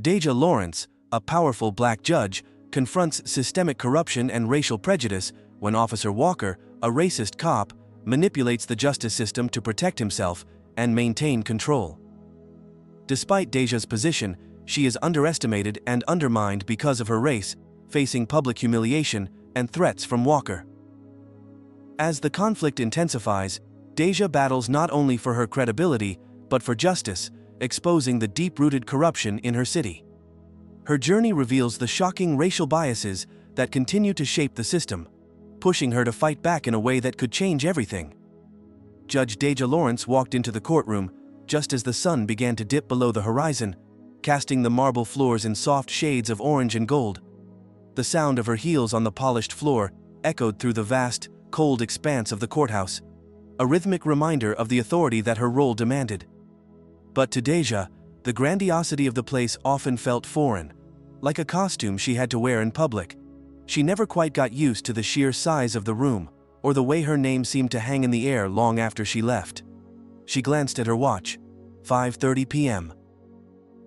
Deja Lawrence, a powerful black judge, confronts systemic corruption and racial prejudice when Officer Walker, a racist cop, manipulates the justice system to protect himself and maintain control. Despite Deja's position, she is underestimated and undermined because of her race, facing public humiliation and threats from Walker. As the conflict intensifies, Deja battles not only for her credibility, but for justice, exposing the deep-rooted corruption in her city. Her journey reveals the shocking racial biases that continue to shape the system, pushing her to fight back in a way that could change everything. Judge Deja Lawrence walked into the courtroom just as the sun began to dip below the horizon, casting the marble floors in soft shades of orange and gold. The sound of her heels on the polished floor echoed through the vast, cold expanse of the courthouse, a rhythmic reminder of the authority that her role demanded. But to Deja, the grandiosity of the place often felt foreign, like a costume she had to wear in public. She never quite got used to the sheer size of the room, or the way her name seemed to hang in the air long after she left. She glanced at her watch. 5:30 p.m.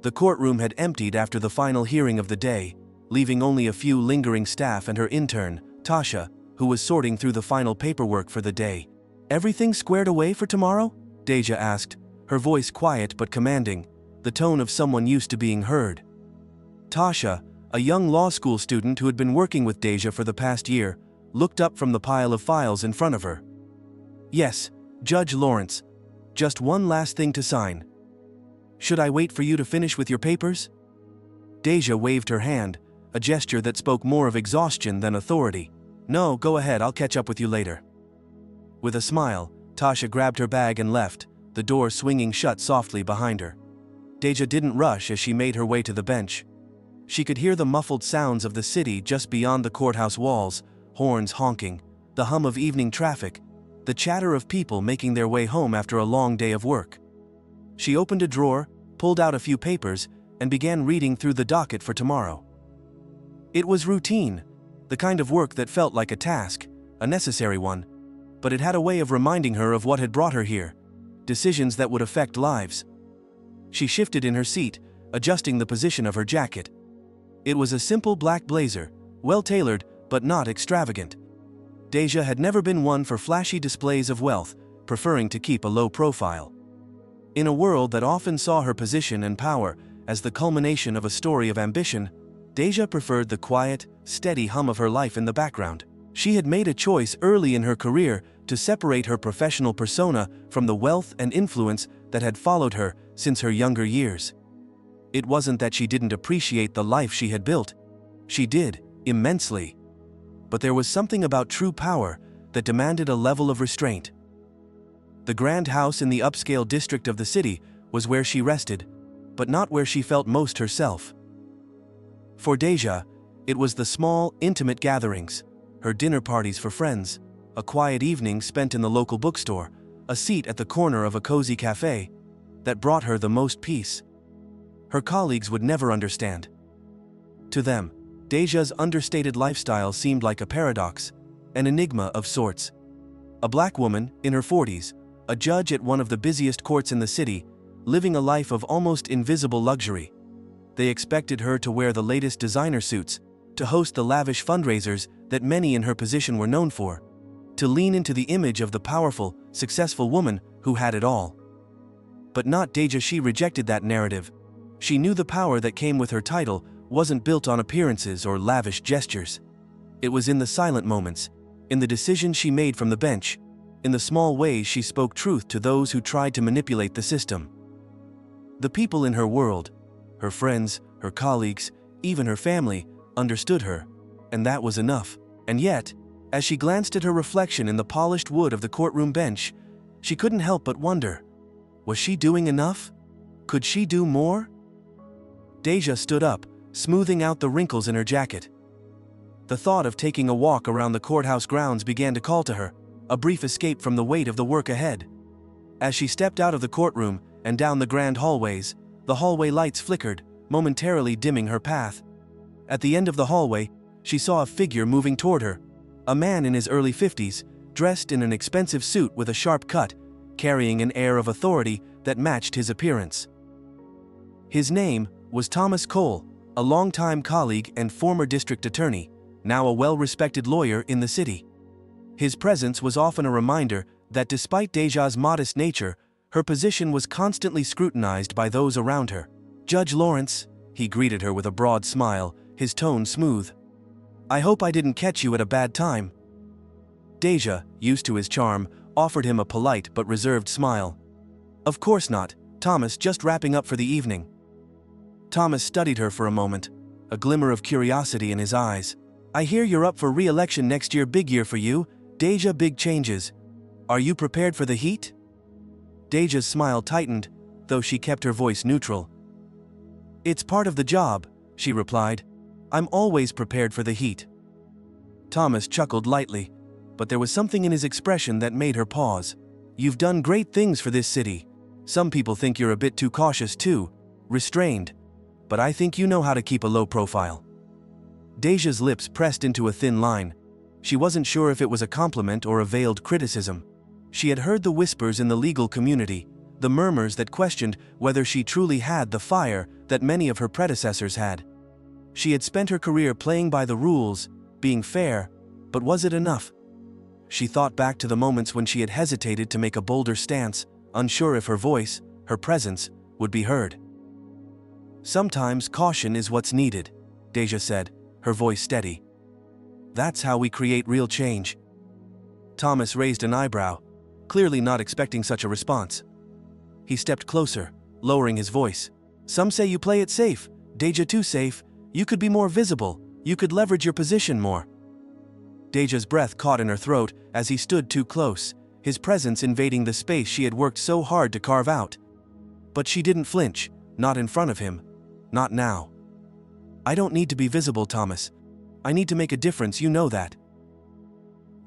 The courtroom had emptied after the final hearing of the day, leaving only a few lingering staff and her intern, Tasha, who was sorting through the final paperwork for the day. "Everything squared away for tomorrow?" Deja asked, her voice quiet but commanding, the tone of someone used to being heard. Tasha, a young law school student who had been working with Deja for the past year, looked up from the pile of files in front of her. "Yes, Judge Lawrence. Just one last thing to sign. Should I wait for you to finish with your papers?" Deja waved her hand, a gesture that spoke more of exhaustion than authority. "No, go ahead, I'll catch up with you later." With a smile, Tasha grabbed her bag and left, the door swinging shut softly behind her. Deja didn't rush as she made her way to the bench. She could hear the muffled sounds of the city just beyond the courthouse walls, horns honking, the hum of evening traffic, the chatter of people making their way home after a long day of work. She opened a drawer, pulled out a few papers, and began reading through the docket for tomorrow. It was routine, the kind of work that felt like a task, a necessary one, but it had a way of reminding her of what had brought her here, decisions that would affect lives. She shifted in her seat, adjusting the position of her jacket. It was a simple black blazer, well-tailored but not extravagant. Deja had never been one for flashy displays of wealth, preferring to keep a low profile. In a world that often saw her position and power as the culmination of a story of ambition, Deja preferred the quiet, steady hum of her life in the background. She had made a choice early in her career to separate her professional persona from the wealth and influence that had followed her since her younger years. It wasn't that she didn't appreciate the life she had built. She did, immensely. But there was something about true power that demanded a level of restraint. The grand house in the upscale district of the city was where she rested, but not where she felt most herself. For Deja, it was the small, intimate gatherings, her dinner parties for friends, a quiet evening spent in the local bookstore, a seat at the corner of a cozy cafe, that brought her the most peace. Her colleagues would never understand. To them, Deja's understated lifestyle seemed like a paradox, an enigma of sorts. A black woman, in her 40s, a judge at one of the busiest courts in the city, living a life of almost invisible luxury. They expected her to wear the latest designer suits, to host the lavish fundraisers that many in her position were known for, to lean into the image of the powerful, successful woman who had it all. But not Deja. She rejected that narrative. She knew the power that came with her title wasn't built on appearances or lavish gestures. It was in the silent moments, in the decisions she made from the bench, in the small ways she spoke truth to those who tried to manipulate the system. The people in her world, her friends, her colleagues, even her family, understood her, and that was enough. And yet, as she glanced at her reflection in the polished wood of the courtroom bench, she couldn't help but wonder, was she doing enough? Could she do more? Deja stood up, smoothing out the wrinkles in her jacket. The thought of taking a walk around the courthouse grounds began to call to her, a brief escape from the weight of the work ahead. As she stepped out of the courtroom and down the grand hallways, the hallway lights flickered, momentarily dimming her path. At the end of the hallway, she saw a figure moving toward her, a man in his early 50s, dressed in an expensive suit with a sharp cut, carrying an air of authority that matched his appearance. His name, was Thomas Cole, a longtime colleague and former district attorney, now a well-respected lawyer in the city. His presence was often a reminder that despite Deja's modest nature, her position was constantly scrutinized by those around her. "Judge Lawrence," he greeted her with a broad smile, his tone smooth. "I hope I didn't catch you at a bad time." Deja, used to his charm, offered him a polite but reserved smile. "Of course not, Thomas, just wrapping up for the evening." Thomas studied her for a moment, a glimmer of curiosity in his eyes. "I hear you're up for re-election next year. Big year for you, Deja, big changes. Are you prepared for the heat?" Deja's smile tightened, though she kept her voice neutral. "It's part of the job," she replied. "I'm always prepared for the heat." Thomas chuckled lightly, but there was something in his expression that made her pause. "You've done great things for this city. Some people think you're a bit too cautious too, restrained, but I think you know how to keep a low profile." Deja's lips pressed into a thin line. She wasn't sure if it was a compliment or a veiled criticism. She had heard the whispers in the legal community, the murmurs that questioned whether she truly had the fire that many of her predecessors had. She had spent her career playing by the rules, being fair, but was it enough? She thought back to the moments when she had hesitated to make a bolder stance, unsure if her voice, her presence, would be heard. "Sometimes caution is what's needed," Deja said, her voice steady. "That's how we create real change." Thomas raised an eyebrow, clearly not expecting such a response. He stepped closer, lowering his voice. "Some say you play it safe, Deja, too safe. You could be more visible, you could leverage your position more." Deja's breath caught in her throat as he stood too close, his presence invading the space she had worked so hard to carve out. But she didn't flinch, not in front of him, not now. "I don't need to be visible, Thomas. I need to make a difference, you know that."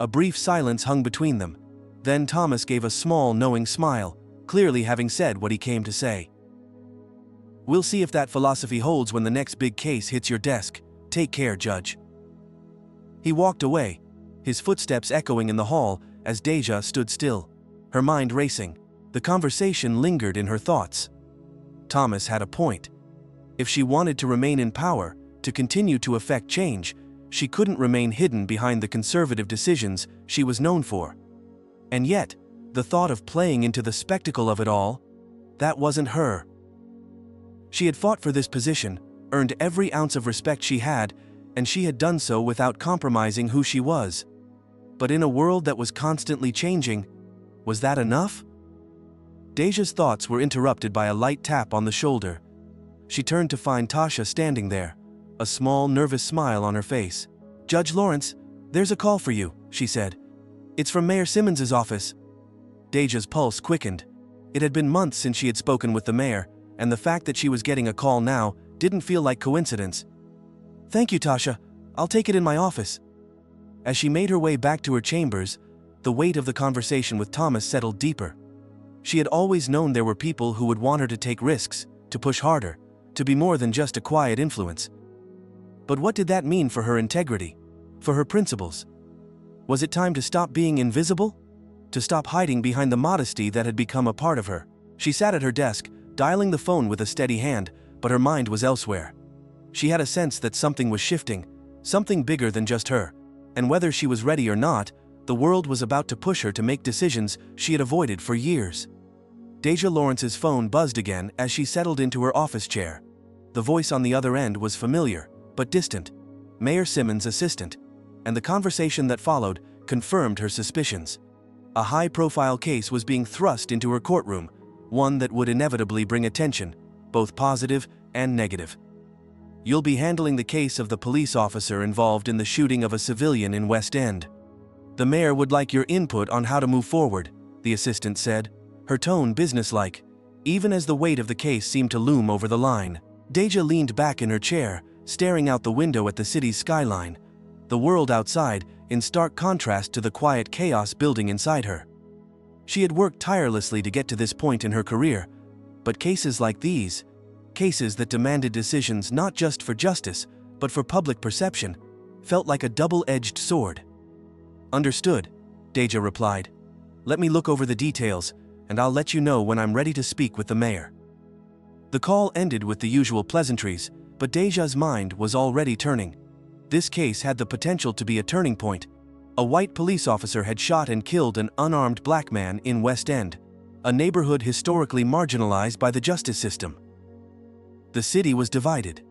A brief silence hung between them. Then Thomas gave a small, knowing smile, clearly having said what he came to say. "We'll see if that philosophy holds when the next big case hits your desk. Take care, Judge." He walked away, his footsteps echoing in the hall as Deja stood still, her mind racing. The conversation lingered in her thoughts. Thomas had a point. If she wanted to remain in power, to continue to effect change, she couldn't remain hidden behind the conservative decisions she was known for. And yet, the thought of playing into the spectacle of it all, that wasn't her. She had fought for this position, earned every ounce of respect she had, and she had done so without compromising who she was. But in a world that was constantly changing, was that enough? Deja's thoughts were interrupted by a light tap on the shoulder. She turned to find Tasha standing there, a small, nervous smile on her face. "Judge Lawrence, there's a call for you," she said. "It's from Mayor Simmons's office." Deja's pulse quickened. It had been months since she had spoken with the mayor, and the fact that she was getting a call now didn't feel like coincidence. "Thank you, Tasha. I'll take it in my office." As she made her way back to her chambers, the weight of the conversation with Thomas settled deeper. She had always known there were people who would want her to take risks, to push harder, to be more than just a quiet influence. But what did that mean for her integrity? For her principles? Was it time to stop being invisible? To stop hiding behind the modesty that had become a part of her? She sat at her desk, dialing the phone with a steady hand, but her mind was elsewhere. She had a sense that something was shifting, something bigger than just her, and whether she was ready or not, the world was about to push her to make decisions she had avoided for years. Deja Lawrence's phone buzzed again as she settled into her office chair. The voice on the other end was familiar, but distant. Mayor Simmons' assistant. And the conversation that followed confirmed her suspicions. A high-profile case was being thrust into her courtroom, one that would inevitably bring attention, both positive and negative. "You'll be handling the case of the police officer involved in the shooting of a civilian in West End. The mayor would like your input on how to move forward," the assistant said, her tone businesslike, even as the weight of the case seemed to loom over the line. Deja leaned back in her chair, staring out the window at the city's skyline, the world outside in stark contrast to the quiet chaos building inside her. She had worked tirelessly to get to this point in her career, but cases like these, cases that demanded decisions not just for justice, but for public perception, felt like a double-edged sword. "Understood," Deja replied. "Let me look over the details, and I'll let you know when I'm ready to speak with the mayor." The call ended with the usual pleasantries, but Deja's mind was already turning. This case had the potential to be a turning point. A white police officer had shot and killed an unarmed black man in West End, a neighborhood historically marginalized by the justice system. The city was divided.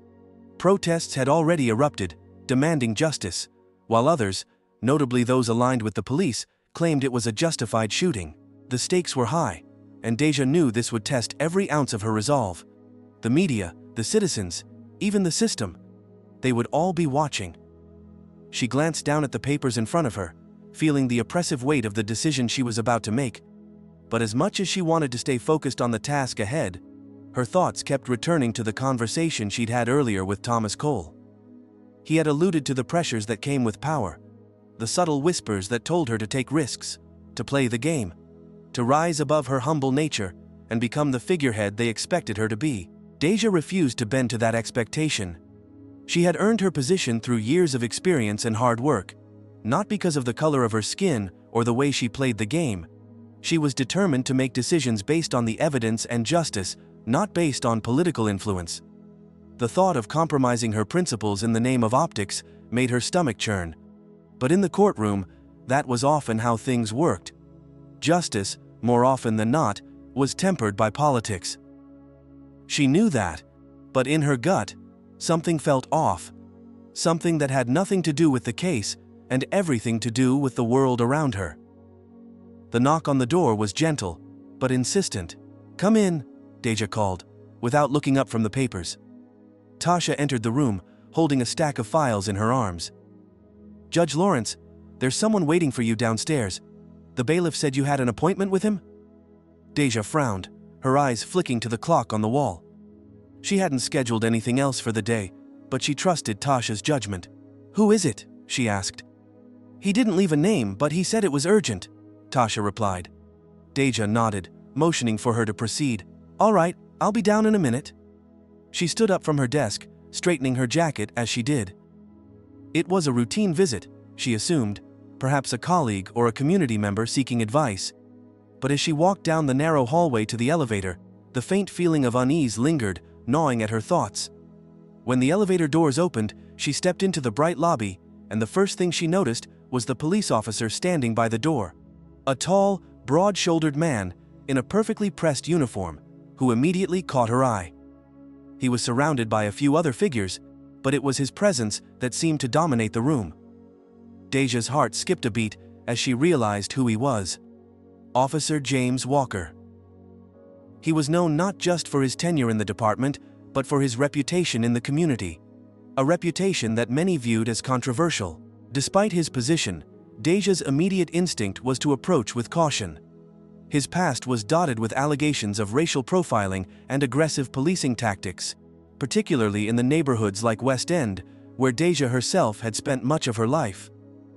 Protests had already erupted, demanding justice, while others, notably those aligned with the police, claimed it was a justified shooting. The stakes were high, and Deja knew this would test every ounce of her resolve. The media, the citizens, even the system, they would all be watching. She glanced down at the papers in front of her, feeling the oppressive weight of the decision she was about to make. But as much as she wanted to stay focused on the task ahead, her thoughts kept returning to the conversation she'd had earlier with Thomas Cole. He had alluded to the pressures that came with power, the subtle whispers that told her to take risks, to play the game, to rise above her humble nature and become the figurehead they expected her to be. Deja refused to bend to that expectation. She had earned her position through years of experience and hard work, not because of the color of her skin or the way she played the game. She was determined to make decisions based on the evidence and justice, not based on political influence. The thought of compromising her principles in the name of optics made her stomach churn. But in the courtroom, that was often how things worked. Justice, more often than not, was tempered by politics. She knew that, but in her gut, something felt off. Something that had nothing to do with the case and everything to do with the world around her. The knock on the door was gentle, but insistent. "Come in," Deja called, without looking up from the papers. Tasha entered the room, holding a stack of files in her arms. "Judge Lawrence, there's someone waiting for you downstairs. The bailiff said you had an appointment with him?" Deja frowned, her eyes flicking to the clock on the wall. She hadn't scheduled anything else for the day, but she trusted Tasha's judgment. "Who is it?" she asked. "He didn't leave a name, but he said it was urgent," Tasha replied. Deja nodded, motioning for her to proceed. "All right, I'll be down in a minute." She stood up from her desk, straightening her jacket as she did. It was a routine visit, she assumed, perhaps a colleague or a community member seeking advice. But as she walked down the narrow hallway to the elevator, the faint feeling of unease lingered, gnawing at her thoughts. When the elevator doors opened, she stepped into the bright lobby, and the first thing she noticed was the police officer standing by the door. A tall, broad-shouldered man, in a perfectly pressed uniform, who immediately caught her eye. He was surrounded by a few other figures, but it was his presence that seemed to dominate the room. Deja's heart skipped a beat as she realized who he was. Officer James Walker. He was known not just for his tenure in the department, but for his reputation in the community. A reputation that many viewed as controversial. Despite his position, Deja's immediate instinct was to approach with caution. His past was dotted with allegations of racial profiling and aggressive policing tactics, particularly in the neighborhoods like West End, where Deja herself had spent much of her life.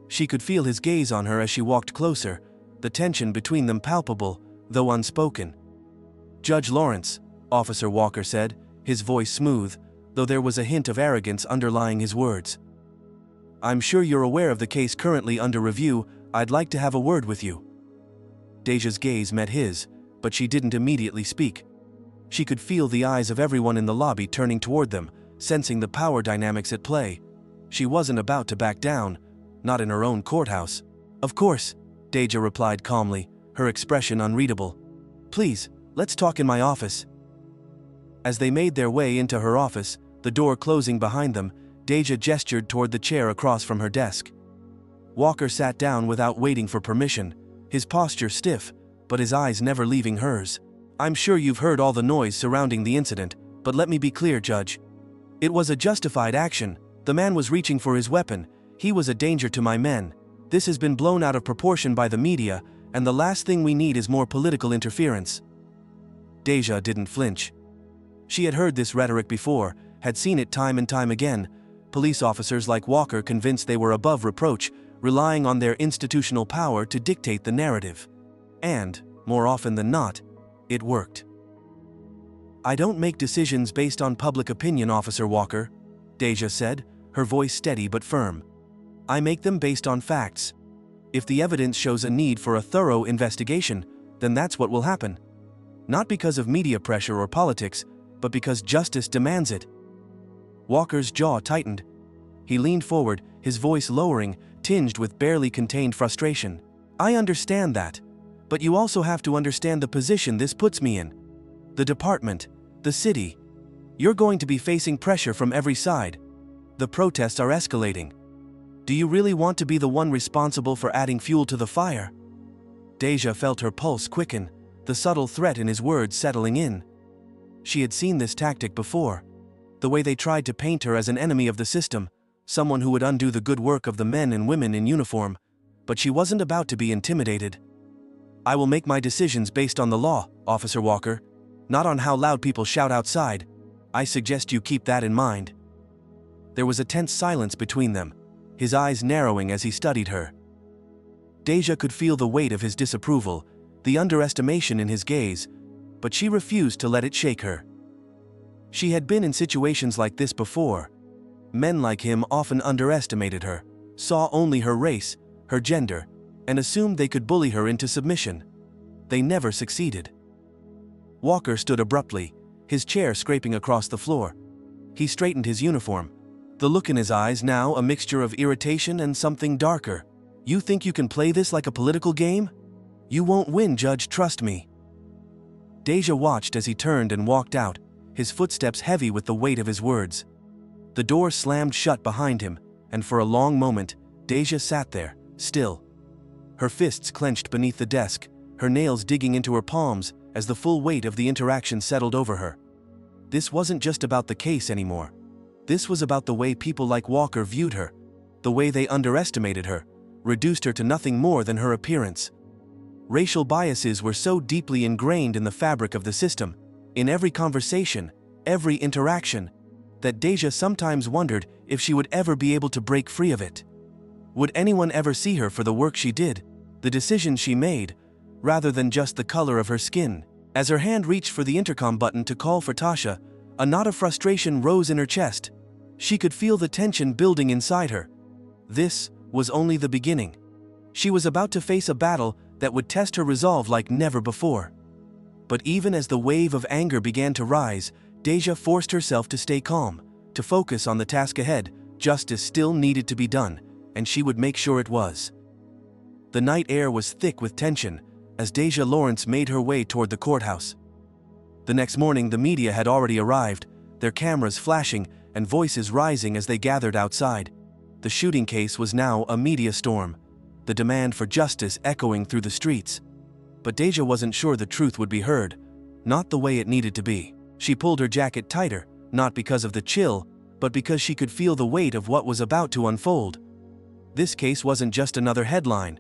She could feel his gaze on her as she walked closer, the tension between them palpable, though unspoken. "Judge Lawrence," Officer Walker said, his voice smooth, though there was a hint of arrogance underlying his words. "I'm sure you're aware of the case currently under review. I'd like to have a word with you." Deja's gaze met his, but she didn't immediately speak. She could feel the eyes of everyone in the lobby turning toward them, sensing the power dynamics at play. She wasn't about to back down, not in her own courthouse. "Of course," Deja replied calmly, her expression unreadable. "Please, let's talk in my office." As they made their way into her office, the door closing behind them, Deja gestured toward the chair across from her desk. Walker sat down without waiting for permission, his posture stiff, but his eyes never leaving hers. "I'm sure you've heard all the noise surrounding the incident, but let me be clear, Judge. It was a justified action. The man was reaching for his weapon. He was a danger to my men. This has been blown out of proportion by the media, and the last thing we need is more political interference." Deja didn't flinch. She had heard this rhetoric before, had seen it time and time again. Police officers like Walker convinced they were above reproach, relying on their institutional power to dictate the narrative. And, more often than not, it worked. "I don't make decisions based on public opinion, Officer Walker," Deja said, her voice steady but firm. "I make them based on facts. If the evidence shows a need for a thorough investigation, then that's what will happen. Not because of media pressure or politics, but because justice demands it. Walker's jaw tightened. He leaned forward, his voice lowering, tinged with barely contained frustration. I understand that. But you also have to understand the position this puts me in. The department, the city. You're going to be facing pressure from every side. The protests are escalating. Do you really want to be the one responsible for adding fuel to the fire? Deja felt her pulse quicken, the subtle threat in his words settling in. She had seen this tactic before. The way they tried to paint her as an enemy of the system, someone who would undo the good work of the men and women in uniform. But she wasn't about to be intimidated. I will make my decisions based on the law, Officer Walker, not on how loud people shout outside. I suggest you keep that in mind. There was a tense silence between them, his eyes narrowing as he studied her. Deja could feel the weight of his disapproval, the underestimation in his gaze, but she refused to let it shake her. She had been in situations like this before. Men like him often underestimated her, saw only her race, her gender, and assumed they could bully her into submission. They never succeeded. Walker stood abruptly, his chair scraping across the floor. He straightened his uniform, the look in his eyes now a mixture of irritation and something darker. You think you can play this like a political game? You won't win, Judge, trust me. Deja watched as he turned and walked out, his footsteps heavy with the weight of his words. The door slammed shut behind him, and for a long moment, Deja sat there, still. Her fists clenched beneath the desk, her nails digging into her palms as the full weight of the interaction settled over her. This wasn't just about the case anymore. This was about the way people like Walker viewed her, the way they underestimated her, reduced her to nothing more than her appearance. Racial biases were so deeply ingrained in the fabric of the system, in every conversation, every interaction, that Deja sometimes wondered if she would ever be able to break free of it. Would anyone ever see her for the work she did, the decisions she made, rather than just the color of her skin? As her hand reached for the intercom button to call for Tasha, a knot of frustration rose in her chest. She could feel the tension building inside her. This was only the beginning. She was about to face a battle that would test her resolve like never before. But even as the wave of anger began to rise, Deja forced herself to stay calm, to focus on the task ahead. Justice still needed to be done, and she would make sure it was. The night air was thick with tension as Deja Lawrence made her way toward the courthouse. The next morning the media had already arrived, their cameras flashing and voices rising as they gathered outside. The shooting case was now a media storm, the demand for justice echoing through the streets. But Deja wasn't sure the truth would be heard, not the way it needed to be. She pulled her jacket tighter, not because of the chill, but because she could feel the weight of what was about to unfold. This case wasn't just another headline.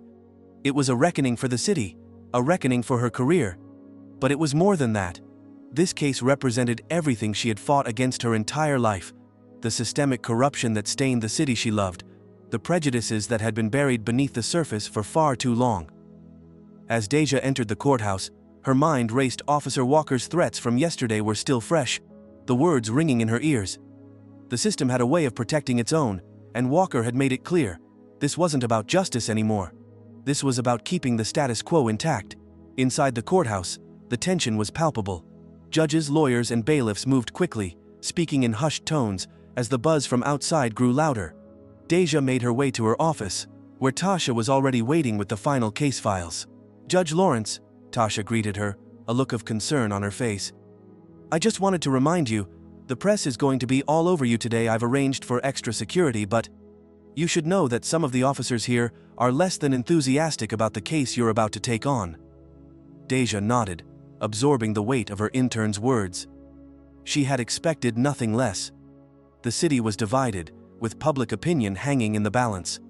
It was a reckoning for the city, a reckoning for her career. But it was more than that. This case represented everything she had fought against her entire life. The systemic corruption that stained the city she loved, the prejudices that had been buried beneath the surface for far too long. As Deja entered the courthouse, her mind raced. Officer Walker's threats from yesterday were still fresh, the words ringing in her ears. The system had a way of protecting its own, and Walker had made it clear. This wasn't about justice anymore. This was about keeping the status quo intact. Inside the courthouse, the tension was palpable. Judges, lawyers, and bailiffs moved quickly, speaking in hushed tones as the buzz from outside grew louder. Deja made her way to her office, where Tasha was already waiting with the final case files. Judge Lawrence, Tasha greeted her, a look of concern on her face. I just wanted to remind you, the press is going to be all over you today. I've arranged for extra security, but you should know that some of the officers here are less than enthusiastic about the case you're about to take on. Deja nodded, absorbing the weight of her intern's words. She had expected nothing less. The city was divided, with public opinion hanging in the balance.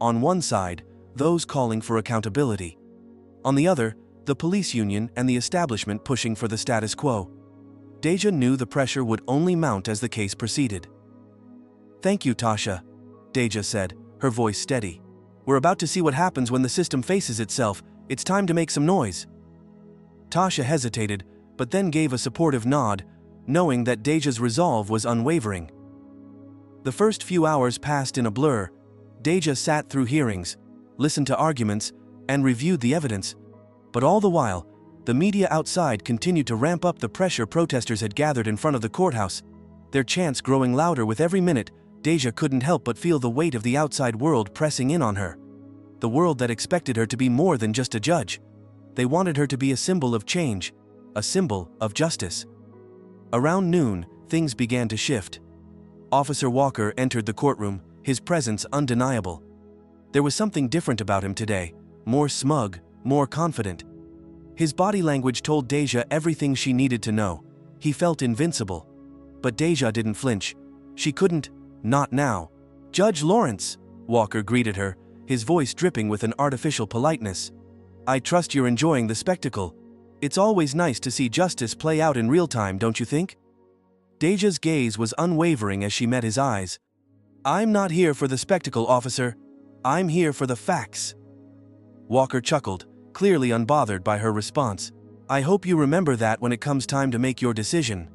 On one side, those calling for accountability. On the other, the police union and the establishment pushing for the status quo. Deja knew the pressure would only mount as the case proceeded. Thank you, Tasha, Deja said, her voice steady. We're about to see what happens when the system faces itself. It's time to make some noise. Tasha hesitated, but then gave a supportive nod, knowing that Deja's resolve was unwavering. The first few hours passed in a blur. Deja sat through hearings, listened to arguments, and reviewed the evidence. But all the while, The media outside continued to ramp up the pressure protesters had gathered in front of the courthouse, their chants growing louder with every minute. Deja couldn't help but feel the weight of the outside world pressing in on her. The world that expected her to be more than just a judge. They wanted her to be a symbol of change, a symbol of justice. Around noon, things began to shift. Officer Walker entered the courtroom, his presence undeniable. There was something different about him today, more smug, more confident. His body language told Deja everything she needed to know. He felt invincible. But Deja didn't flinch. She couldn't, not now. "Judge Lawrence," Walker greeted her, his voice dripping with an artificial politeness. "I trust you're enjoying the spectacle. It's always nice to see justice play out in real time, don't you think?" Deja's gaze was unwavering as she met his eyes. "I'm not here for the spectacle, officer. I'm here for the facts." Walker chuckled, clearly unbothered by her response. "I hope you remember that when it comes time to make your decision."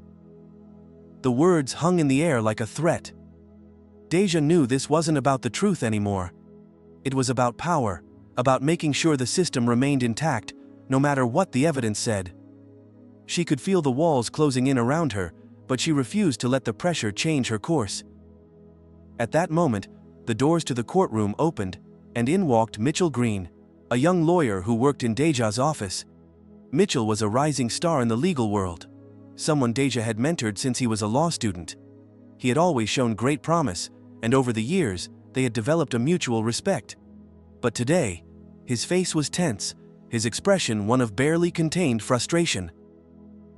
The words hung in the air like a threat. Deja knew this wasn't about the truth anymore. It was about power, about making sure the system remained intact, no matter what the evidence said. She could feel the walls closing in around her, but she refused to let the pressure change her course. At that moment, the doors to the courtroom opened, and in walked Mitchell Green, a young lawyer who worked in Deja's office. Mitchell was a rising star in the legal world, someone Deja had mentored since he was a law student. He had always shown great promise, and over the years, they had developed a mutual respect. But today, his face was tense, his expression one of barely contained frustration.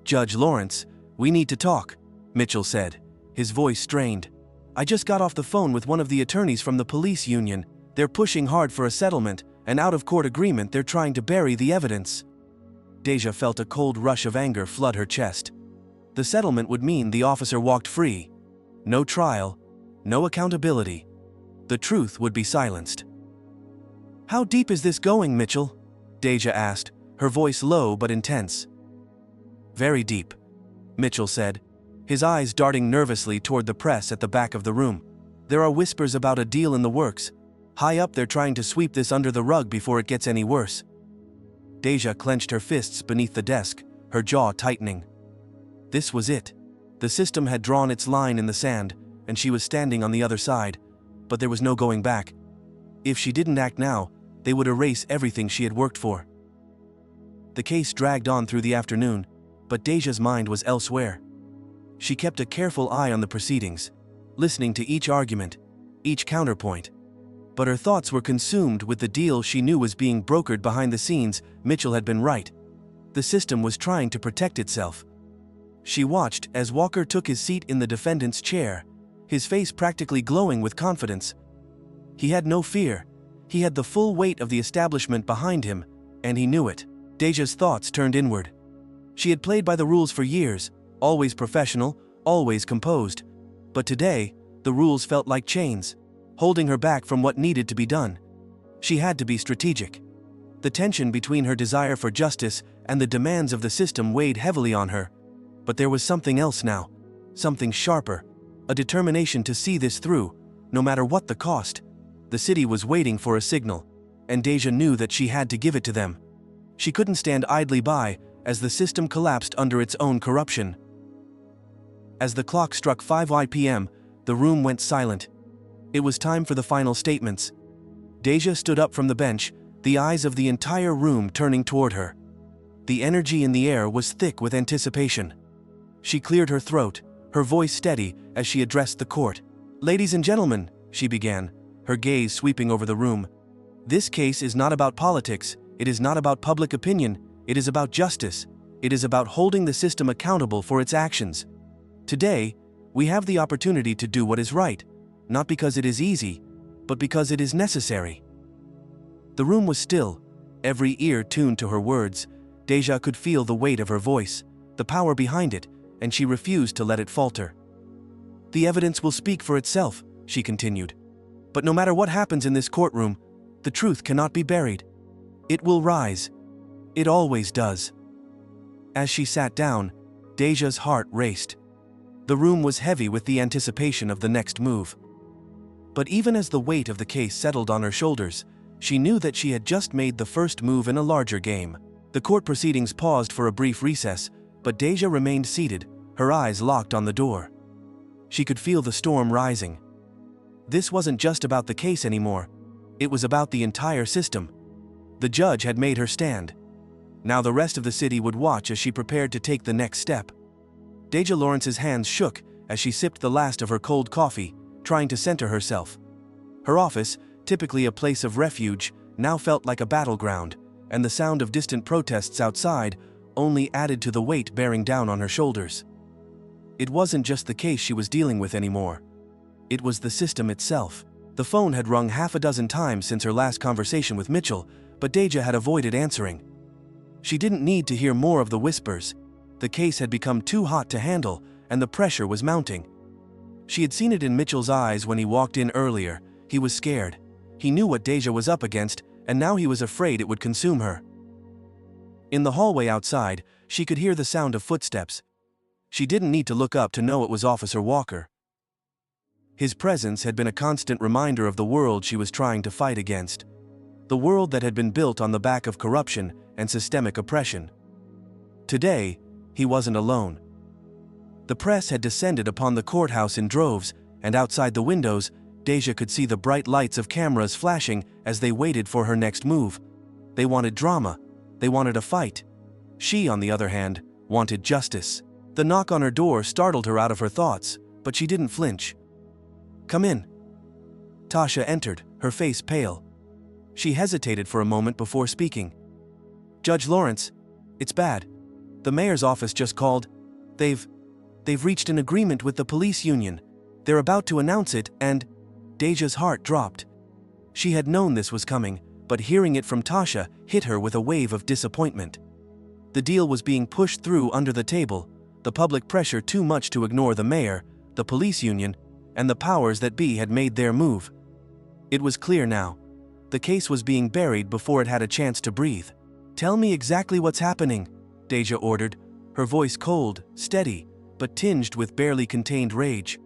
"Judge Lawrence, we need to talk," Mitchell said, his voice strained. "I just got off the phone with one of the attorneys from the police union. They're pushing hard for a settlement, an out-of-court agreement. They're trying to bury the evidence." Deja felt a cold rush of anger flood her chest. The settlement would mean the officer walked free. No trial, no accountability. The truth would be silenced. "How deep is this going, Mitchell?" Deja asked, her voice low but intense. "Very deep," Mitchell said, his eyes darting nervously toward the press at the back of the room. "There are whispers about a deal in the works. High up, they're trying to sweep this under the rug before it gets any worse." Deja clenched her fists beneath the desk, her jaw tightening. This was it. The system had drawn its line in the sand, and she was standing on the other side, but there was no going back. If she didn't act now, they would erase everything she had worked for. The case dragged on through the afternoon, but Deja's mind was elsewhere. She kept a careful eye on the proceedings, listening to each argument, each counterpoint. But her thoughts were consumed with the deal she knew was being brokered behind the scenes. Mitchell had been right. The system was trying to protect itself. She watched as Walker took his seat in the defendant's chair, his face practically glowing with confidence. He had no fear. He had the full weight of the establishment behind him, and he knew it. Deja's thoughts turned inward. She had played by the rules for years, always professional, always composed. But today, the rules felt like chains, holding her back from what needed to be done. She had to be strategic. The tension between her desire for justice and the demands of the system weighed heavily on her. But there was something else now, something sharper, a determination to see this through, no matter what the cost. The city was waiting for a signal, and Deja knew that she had to give it to them. She couldn't stand idly by as the system collapsed under its own corruption. As the clock struck 5 p.m., the room went silent. It was time for the final statements. Deja stood up from the bench, the eyes of the entire room turning toward her. The energy in the air was thick with anticipation. She cleared her throat, her voice steady as she addressed the court. "Ladies and gentlemen," she began, her gaze sweeping over the room. "This case is not about politics, it is not about public opinion, it is about justice. It is about holding the system accountable for its actions. Today, we have the opportunity to do what is right, not because it is easy, but because it is necessary." The room was still, every ear tuned to her words. Deja could feel the weight of her voice, the power behind it, and she refused to let it falter. "The evidence will speak for itself," she continued. "But no matter what happens in this courtroom, the truth cannot be buried. It will rise. It always does." As she sat down, Deja's heart raced. The room was heavy with the anticipation of the next move. But even as the weight of the case settled on her shoulders, she knew that she had just made the first move in a larger game. The court proceedings paused for a brief recess, but Deja remained seated, her eyes locked on the door. She could feel the storm rising. This wasn't just about the case anymore. It was about the entire system. The judge had made her stand. Now the rest of the city would watch as she prepared to take the next step. Deja Lawrence's hands shook as she sipped the last of her cold coffee, trying to center herself. Her office, typically a place of refuge, now felt like a battleground, and the sound of distant protests outside only added to the weight bearing down on her shoulders. It wasn't just the case she was dealing with anymore. It was the system itself. The phone had rung half a dozen times since her last conversation with Mitchell, but Deja had avoided answering. She didn't need to hear more of the whispers. The case had become too hot to handle, and the pressure was mounting. She had seen it in Mitchell's eyes when he walked in earlier. He was scared. He knew what Deja was up against, and now he was afraid it would consume her. In the hallway outside, she could hear the sound of footsteps. She didn't need to look up to know it was Officer Walker. His presence had been a constant reminder of the world she was trying to fight against. The world that had been built on the back of corruption and systemic oppression. Today, he wasn't alone. The press had descended upon the courthouse in droves, and outside the windows, Deja could see the bright lights of cameras flashing as they waited for her next move. They wanted drama. They wanted a fight. She, on the other hand, wanted justice. The knock on her door startled her out of her thoughts, but she didn't flinch. "Come in." Tasha entered, her face pale. She hesitated for a moment before speaking. "Judge Lawrence, it's bad. The mayor's office just called. They've reached an agreement with the police union. They're about to announce it, and..." Deja's heart dropped. She had known this was coming, but hearing it from Tasha hit her with a wave of disappointment. The deal was being pushed through under the table, the public pressure too much to ignore the mayor, the police union, and the powers that be had made their move. It was clear now. The case was being buried before it had a chance to breathe. "Tell me exactly what's happening," Deja ordered, her voice cold, steady, but tinged with barely contained rage.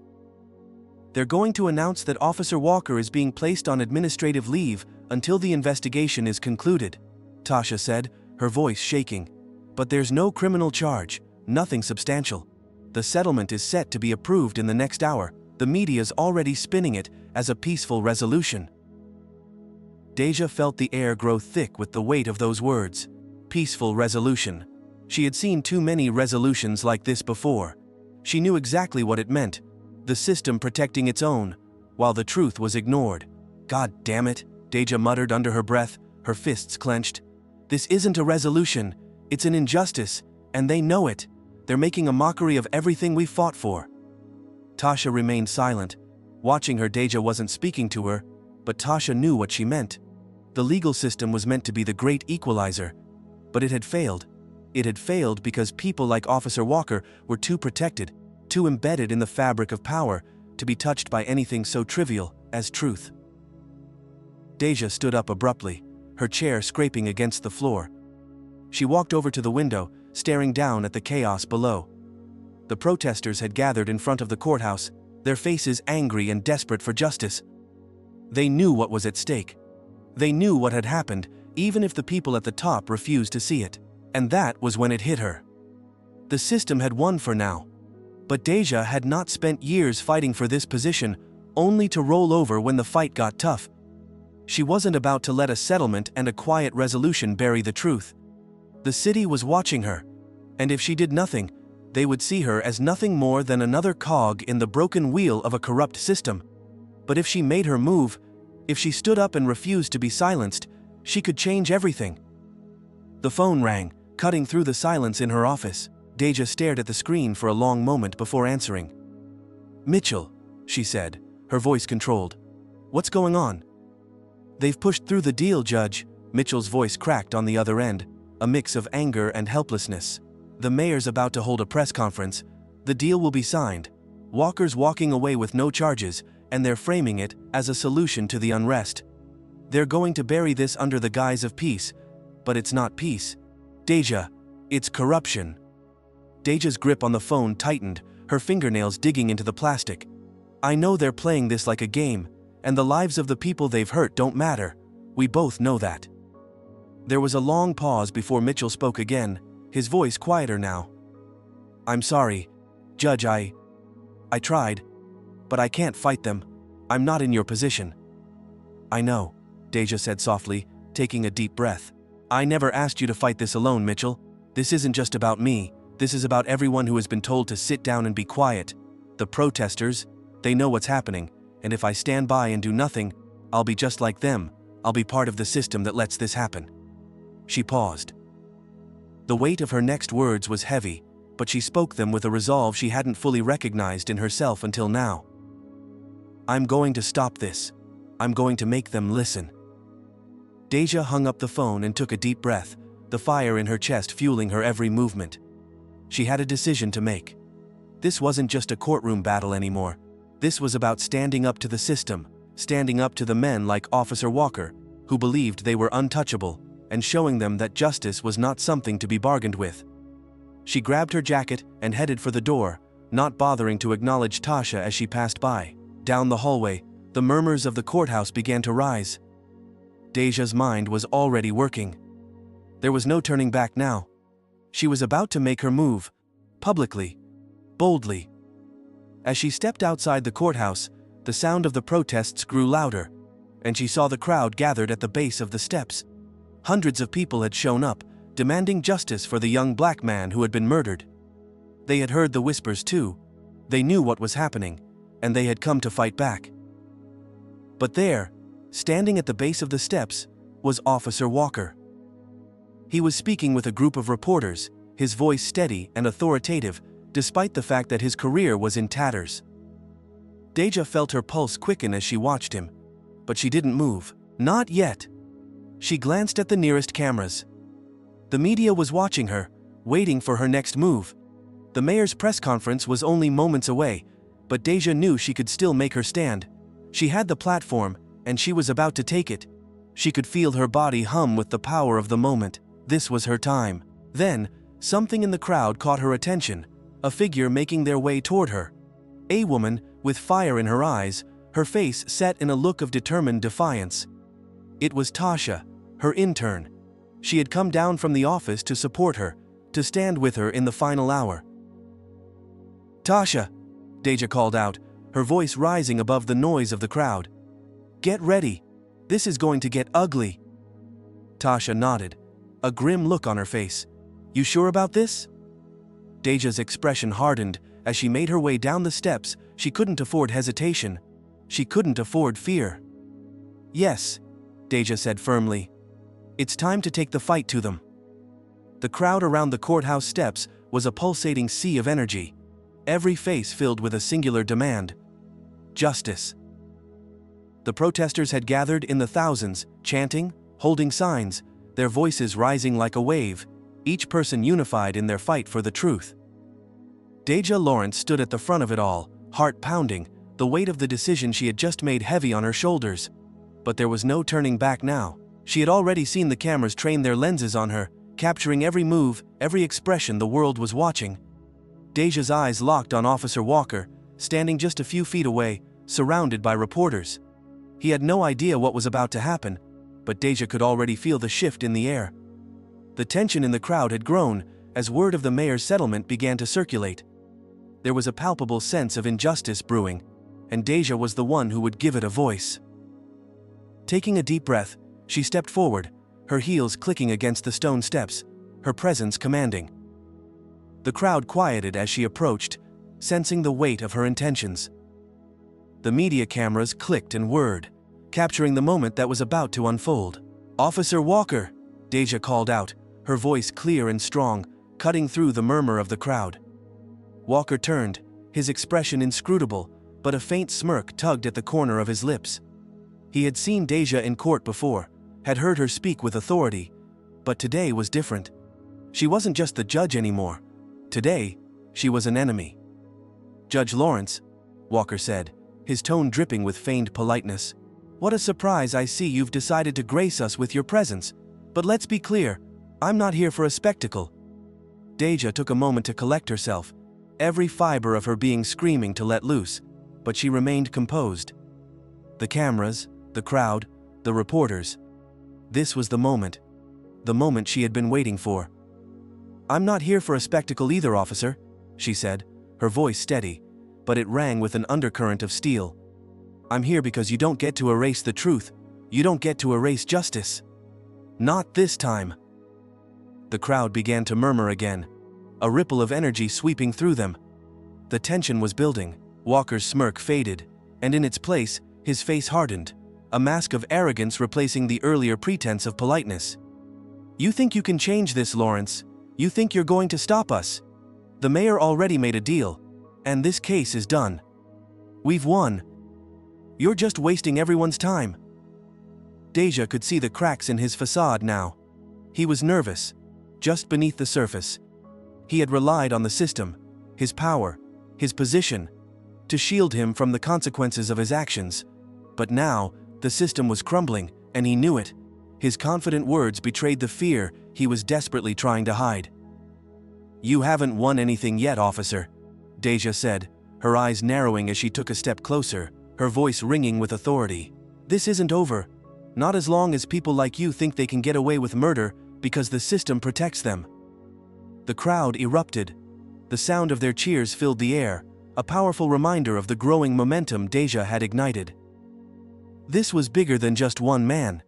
"They're going to announce that Officer Walker is being placed on administrative leave until the investigation is concluded," Tasha said, her voice shaking. "But there's no criminal charge, nothing substantial. The settlement is set to be approved in the next hour. The media's already spinning it as a peaceful resolution." Deja felt the air grow thick with the weight of those words. Peaceful resolution. She had seen too many resolutions like this before. She knew exactly what it meant. The system protecting its own, while the truth was ignored. "God damn it," Deja muttered under her breath, her fists clenched. "This isn't a resolution, it's an injustice, and they know it. They're making a mockery of everything we fought for." Tasha remained silent. Watching her, Deja wasn't speaking to her, but Tasha knew what she meant. The legal system was meant to be the great equalizer, but it had failed. It had failed because people like Officer Walker were too protected, too embedded in the fabric of power, to be touched by anything so trivial as truth. Deja stood up abruptly, her chair scraping against the floor. She walked over to the window, staring down at the chaos below. The protesters had gathered in front of the courthouse, their faces angry and desperate for justice. They knew what was at stake. They knew what had happened, even if the people at the top refused to see it. And that was when it hit her. The system had won for now. But Deja had not spent years fighting for this position, only to roll over when the fight got tough. She wasn't about to let a settlement and a quiet resolution bury the truth. The city was watching her, and if she did nothing, they would see her as nothing more than another cog in the broken wheel of a corrupt system. But if she made her move, if she stood up and refused to be silenced, she could change everything. The phone rang, cutting through the silence in her office. Deja stared at the screen for a long moment before answering. "Mitchell," she said, her voice controlled. "What's going on?" "They've pushed through the deal, Judge," Mitchell's voice cracked on the other end, a mix of anger and helplessness. "The mayor's about to hold a press conference. The deal will be signed. Walker's walking away with no charges, and they're framing it as a solution to the unrest. They're going to bury this under the guise of peace, but it's not peace. Deja, it's corruption." Deja's grip on the phone tightened, her fingernails digging into the plastic. "I know they're playing this like a game, and the lives of the people they've hurt don't matter. We both know that." There was a long pause before Mitchell spoke again, his voice quieter now. "I'm sorry, Judge, I tried, but I can't fight them. I'm not in your position." "I know," Deja said softly, taking a deep breath. "I never asked you to fight this alone, Mitchell. This isn't just about me, this is about everyone who has been told to sit down and be quiet. The protesters, they know what's happening, and if I stand by and do nothing, I'll be just like them. I'll be part of the system that lets this happen." She paused. The weight of her next words was heavy, but she spoke them with a resolve she hadn't fully recognized in herself until now. "I'm going to stop this. I'm going to make them listen." Deja hung up the phone and took a deep breath, the fire in her chest fueling her every movement. She had a decision to make. This wasn't just a courtroom battle anymore. This was about standing up to the system, standing up to the men like Officer Walker, who believed they were untouchable, and showing them that justice was not something to be bargained with. She grabbed her jacket and headed for the door, not bothering to acknowledge Tasha as she passed by. Down the hallway, the murmurs of the courthouse began to rise. Deja's mind was already working. There was no turning back now. She was about to make her move, publicly, boldly. As she stepped outside the courthouse, the sound of the protests grew louder, and she saw the crowd gathered at the base of the steps. Hundreds of people had shown up, demanding justice for the young black man who had been murdered. They had heard the whispers too. They knew what was happening, and they had come to fight back. But there, standing at the base of the steps, was Officer Walker. He was speaking with a group of reporters, his voice steady and authoritative, despite the fact that his career was in tatters. Deja felt her pulse quicken as she watched him, but she didn't move. Not yet. She glanced at the nearest cameras. The media was watching her, waiting for her next move. The mayor's press conference was only moments away, but Deja knew she could still make her stand. She had the platform, and she was about to take it. She could feel her body hum with the power of the moment. This was her time. Then, something in the crowd caught her attention, a figure making their way toward her. A woman, with fire in her eyes, her face set in a look of determined defiance. It was Tasha, her intern. She had come down from the office to support her, to stand with her in the final hour. "Tasha," Deja called out, her voice rising above the noise of the crowd. "Get ready. This is going to get ugly." Tasha nodded, a grim look on her face. "You sure about this?" Deja's expression hardened as she made her way down the steps. She couldn't afford hesitation. She couldn't afford fear. "Yes," Deja said firmly. "It's time to take the fight to them." The crowd around the courthouse steps was a pulsating sea of energy, every face filled with a singular demand: justice. The protesters had gathered in the thousands, chanting, holding signs, their voices rising like a wave, each person unified in their fight for the truth. Deja Lawrence stood at the front of it all, heart pounding, the weight of the decision she had just made heavy on her shoulders. But there was no turning back now. She had already seen the cameras train their lenses on her, capturing every move, every expression the world was watching. Deja's eyes locked on Officer Walker, standing just a few feet away, surrounded by reporters. He had no idea what was about to happen, but Deja could already feel the shift in the air. The tension in the crowd had grown as word of the mayor's settlement began to circulate. There was a palpable sense of injustice brewing, and Deja was the one who would give it a voice. Taking a deep breath, she stepped forward, her heels clicking against the stone steps, her presence commanding. The crowd quieted as she approached, sensing the weight of her intentions. The media cameras clicked and whirred, capturing the moment that was about to unfold. "Officer Walker," Deja called out, her voice clear and strong, cutting through the murmur of the crowd. Walker turned, his expression inscrutable, but a faint smirk tugged at the corner of his lips. He had seen Deja in court before, had heard her speak with authority, but today was different. She wasn't just the judge anymore. Today, she was an enemy. "Judge Lawrence," Walker said, his tone dripping with feigned politeness. "What a surprise I see you've decided to grace us with your presence. But let's be clear, I'm not here for a spectacle." Deja took a moment to collect herself, every fiber of her being screaming to let loose, but she remained composed. The cameras, the crowd, the reporters. This was the moment. the moment she had been waiting for. "I'm not here for a spectacle either, officer," she said, her voice steady, but it rang with an undercurrent of steel. "I'm here because you don't get to erase the truth. You don't get to erase justice. Not this time." The crowd began to murmur again, a ripple of energy sweeping through them. The tension was building. Walker's smirk faded, and in its place, his face hardened, a mask of arrogance replacing the earlier pretense of politeness. "You think you can change this, Lawrence? You think you're going to stop us? The mayor already made a deal, and this case is done. We've won. You're just wasting everyone's time." Deja could see the cracks in his facade now. He was nervous, just beneath the surface. He had relied on the system, his power, his position, to shield him from the consequences of his actions. But now, the system was crumbling, and he knew it. His confident words betrayed the fear he was desperately trying to hide. "You haven't won anything yet, officer," Deja said, her eyes narrowing as she took a step closer, her voice ringing with authority. "This isn't over. Not as long as people like you think they can get away with murder because the system protects them." The crowd erupted. The sound of their cheers filled the air, a powerful reminder of the growing momentum Deja had ignited. This was bigger than just one man.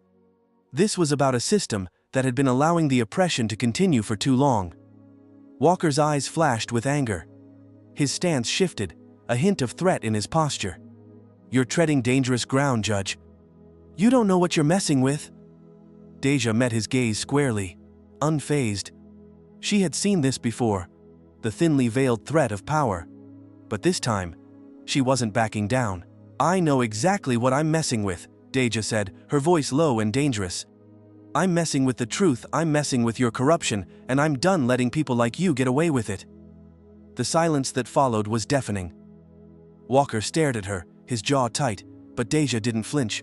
This was about a system that had been allowing the oppression to continue for too long. Walker's eyes flashed with anger. His stance shifted, a hint of threat in his posture. "You're treading dangerous ground, Judge. You don't know what you're messing with." Deja met his gaze squarely, unfazed. She had seen this before, the thinly veiled threat of power. But this time, she wasn't backing down. "I know exactly what I'm messing with," Deja said, her voice low and dangerous. "I'm messing with the truth, I'm messing with your corruption, and I'm done letting people like you get away with it." The silence that followed was deafening. Walker stared at her, his jaw tight, but Deja didn't flinch.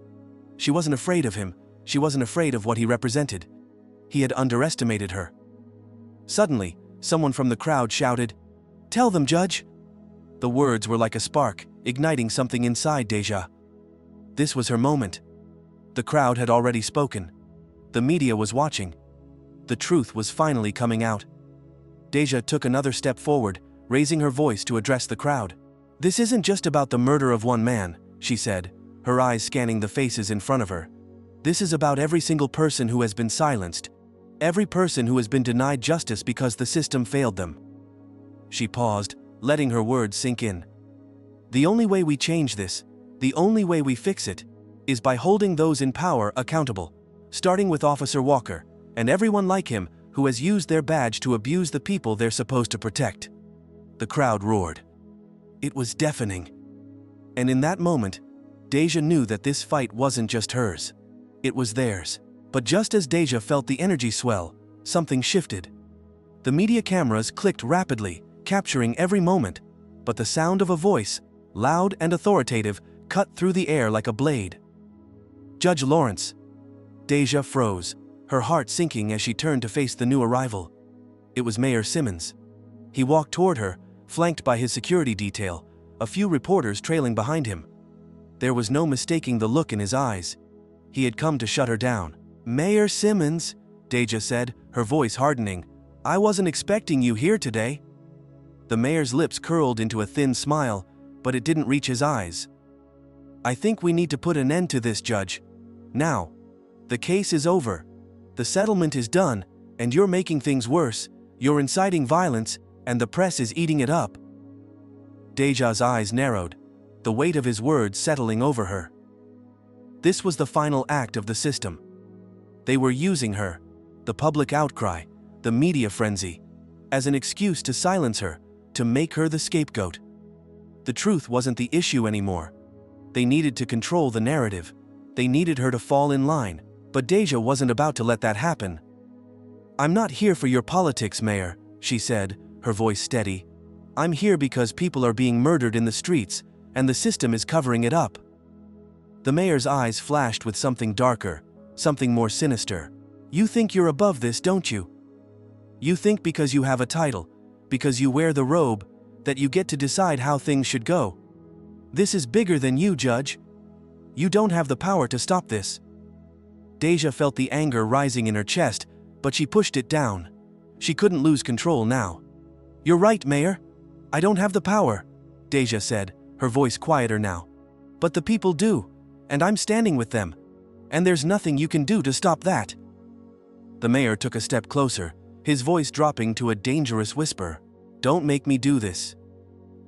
She wasn't afraid of him, she wasn't afraid of what he represented. He had underestimated her. Suddenly, someone from the crowd shouted, "Tell them, Judge!" The words were like a spark, igniting something inside Deja. This was her moment. The crowd had already spoken. The media was watching. The truth was finally coming out. Deja took another step forward, raising her voice to address the crowd. "This isn't just about the murder of one man," she said, her eyes scanning the faces in front of her. "This is about every single person who has been silenced, every person who has been denied justice because the system failed them." She paused, letting her words sink in. "The only way we change this, the only way we fix it, is by holding those in power accountable, starting with Officer Walker, and everyone like him who has used their badge to abuse the people they're supposed to protect." The crowd roared. It was deafening. And in that moment, Deja knew that this fight wasn't just hers. It was theirs. But just as Deja felt the energy swell, something shifted. The media cameras clicked rapidly, capturing every moment, but the sound of a voice, loud and authoritative, cut through the air like a blade. "Judge Lawrence." Deja froze, her heart sinking as she turned to face the new arrival. It was Mayor Simmons. He walked toward her, flanked by his security detail, a few reporters trailing behind him. There was no mistaking the look in his eyes. He had come to shut her down. "Mayor Simmons," Deja said, her voice hardening, "I wasn't expecting you here today." The mayor's lips curled into a thin smile, but it didn't reach his eyes. "I think we need to put an end to this, Judge. Now. The case is over. The settlement is done, and you're making things worse. You're inciting violence, and the press is eating it up." Deja's eyes narrowed, the weight of his words settling over her. This was the final act of the system. They were using her, the public outcry, the media frenzy, as an excuse to silence her, to make her the scapegoat. The truth wasn't the issue anymore. They needed to control the narrative. They needed her to fall in line, but Deja wasn't about to let that happen. "I'm not here for your politics, Mayor," she said, her voice steady. "I'm here because people are being murdered in the streets, and the system is covering it up." The mayor's eyes flashed with something darker, something more sinister. "You think you're above this, don't you? You think because you have a title, because you wear the robe, that you get to decide how things should go. This is bigger than you, Judge. You don't have the power to stop this." Deja felt the anger rising in her chest, but she pushed it down. She couldn't lose control now. "You're right, Mayor. I don't have the power," Deja said, her voice quieter now. "But the people do, and I'm standing with them. And there's nothing you can do to stop that." The mayor took a step closer, his voice dropping to a dangerous whisper. "Don't make me do this.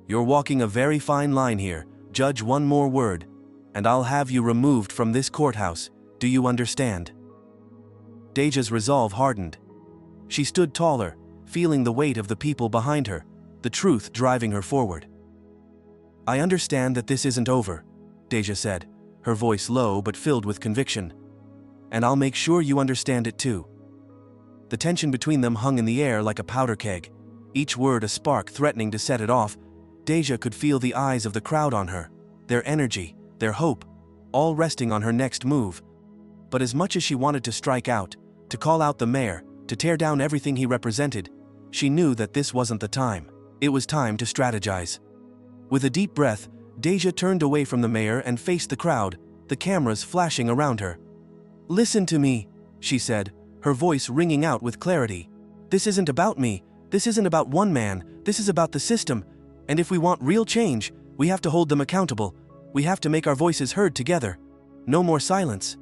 You're walking a very fine line here. Judge, one more word, and I'll have you removed from this courthouse. Do you understand?" Deja's resolve hardened. She stood taller, feeling the weight of the people behind her, the truth driving her forward. "I understand that this isn't over," Deja said, her voice low but filled with conviction. "And I'll make sure you understand it too." The tension between them hung in the air like a powder keg, each word a spark threatening to set it off. Deja could feel the eyes of the crowd on her, their energy, their hope, all resting on her next move. But as much as she wanted to strike out, to call out the mayor, to tear down everything he represented, she knew that this wasn't the time. It was time to strategize. With a deep breath, Deja turned away from the mayor and faced the crowd, the cameras flashing around her. "Listen to me," she said, her voice ringing out with clarity. "This isn't about me. This isn't about one man. This is about the system. And if we want real change, we have to hold them accountable. We have to make our voices heard together. No more silence."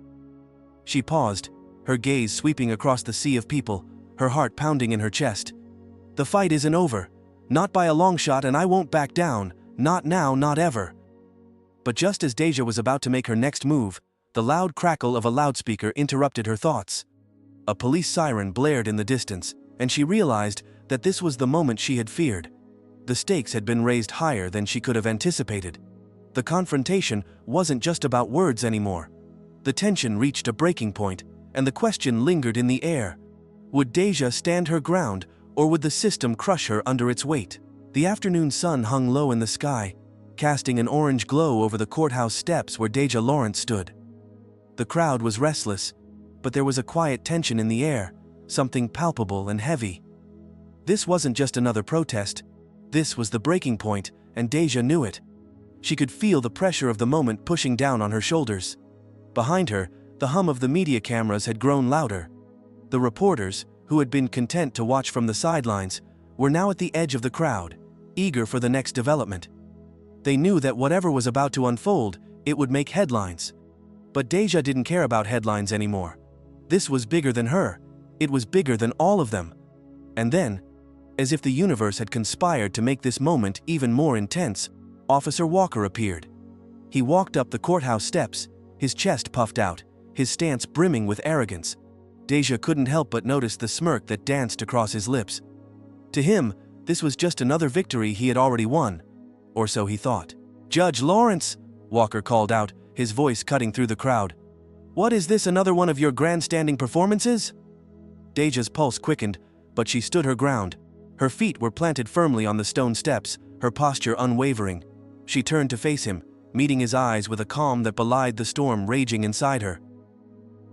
She paused, her gaze sweeping across the sea of people, her heart pounding in her chest. "The fight isn't over. Not by a long shot, and I won't back down. Not now, not ever." But just as Deja was about to make her next move, the loud crackle of a loudspeaker interrupted her thoughts. A police siren blared in the distance, and she realized that this was the moment she had feared. The stakes had been raised higher than she could have anticipated. The confrontation wasn't just about words anymore. The tension reached a breaking point, and the question lingered in the air. Would Deja stand her ground, or would the system crush her under its weight? The afternoon sun hung low in the sky, casting an orange glow over the courthouse steps where Deja Lawrence stood. The crowd was restless, but there was a quiet tension in the air, something palpable and heavy. This wasn't just another protest. This was the breaking point, and Deja knew it. She could feel the pressure of the moment pushing down on her shoulders. Behind her, the hum of the media cameras had grown louder. The reporters, who had been content to watch from the sidelines, were now at the edge of the crowd, eager for the next development. They knew that whatever was about to unfold, it would make headlines. But Deja didn't care about headlines anymore. This was bigger than her. It was bigger than all of them. And then, as if the universe had conspired to make this moment even more intense, Officer Walker appeared. He walked up the courthouse steps, his chest puffed out, his stance brimming with arrogance. Deja couldn't help but notice the smirk that danced across his lips. To him, this was just another victory he had already won. Or so he thought. "Judge Lawrence," Walker called out, his voice cutting through the crowd. "What is this, another one of your grandstanding performances?" Deja's pulse quickened, but she stood her ground. Her feet were planted firmly on the stone steps, her posture unwavering. She turned to face him, meeting his eyes with a calm that belied the storm raging inside her.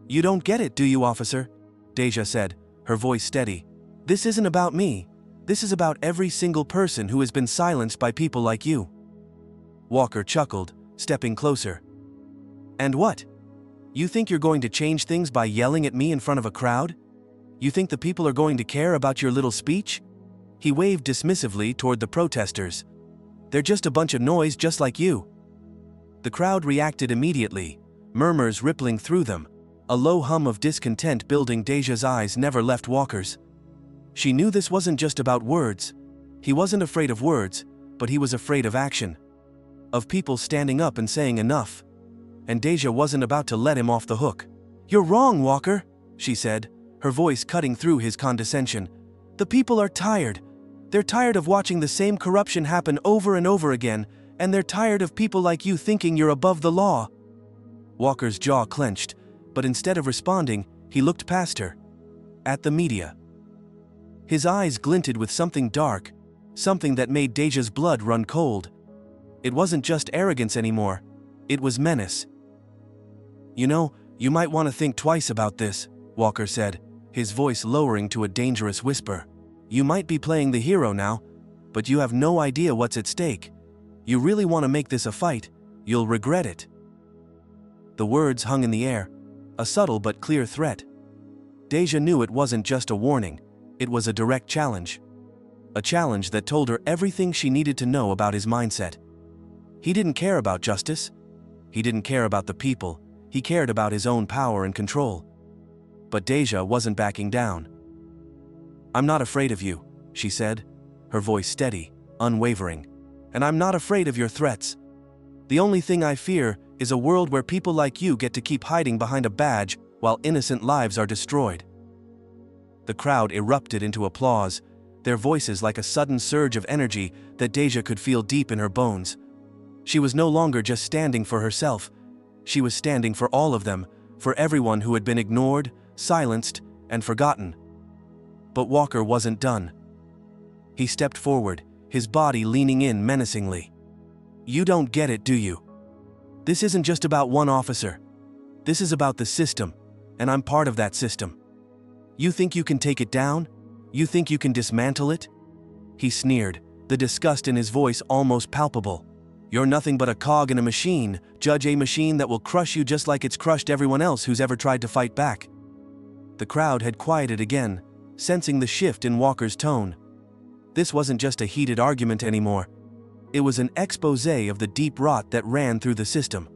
"You don't get it, do you, officer?" Deja said, her voice steady. "This isn't about me. This is about every single person who has been silenced by people like you." Walker chuckled, stepping closer. "And what? You think you're going to change things by yelling at me in front of a crowd? You think the people are going to care about your little speech?" He waved dismissively toward the protesters. "They're just a bunch of noise just like you." The crowd reacted immediately, murmurs rippling through them. A low hum of discontent building. Deja's eyes never left Walker's. She knew this wasn't just about words. He wasn't afraid of words, but he was afraid of action. Of people standing up and saying enough. And Deja wasn't about to let him off the hook. "You're wrong, Walker," she said, her voice cutting through his condescension. "The people are tired. They're tired of watching the same corruption happen over and over again, and they're tired of people like you thinking you're above the law." Walker's jaw clenched, but instead of responding, he looked past her. At the media. His eyes glinted with something dark, something that made Deja's blood run cold. It wasn't just arrogance anymore. It was menace. "You know, you might want to think twice about this," Walker said, his voice lowering to a dangerous whisper. "You might be playing the hero now, but you have no idea what's at stake. You really want to make this a fight, you'll regret it." The words hung in the air, a subtle but clear threat. Deja knew it wasn't just a warning, it was a direct challenge. A challenge that told her everything she needed to know about his mindset. He didn't care about justice. He didn't care about the people, he cared about his own power and control. But Deja wasn't backing down. "I'm not afraid of you," she said, her voice steady, unwavering. "And I'm not afraid of your threats. The only thing I fear is a world where people like you get to keep hiding behind a badge while innocent lives are destroyed." The crowd erupted into applause, their voices like a sudden surge of energy that Deja could feel deep in her bones. She was no longer just standing for herself, she was standing for all of them, for everyone who had been ignored, silenced, and forgotten. But Walker wasn't done. He stepped forward, his body leaning in menacingly. "You don't get it, do you? This isn't just about one officer. This is about the system, and I'm part of that system. You think you can take it down? You think you can dismantle it?" He sneered, the disgust in his voice almost palpable. "You're nothing but a cog in a machine, Judge, a machine that will crush you just like it's crushed everyone else who's ever tried to fight back." The crowd had quieted again, sensing the shift in Walker's tone. This wasn't just a heated argument anymore. It was an exposé of the deep rot that ran through the system.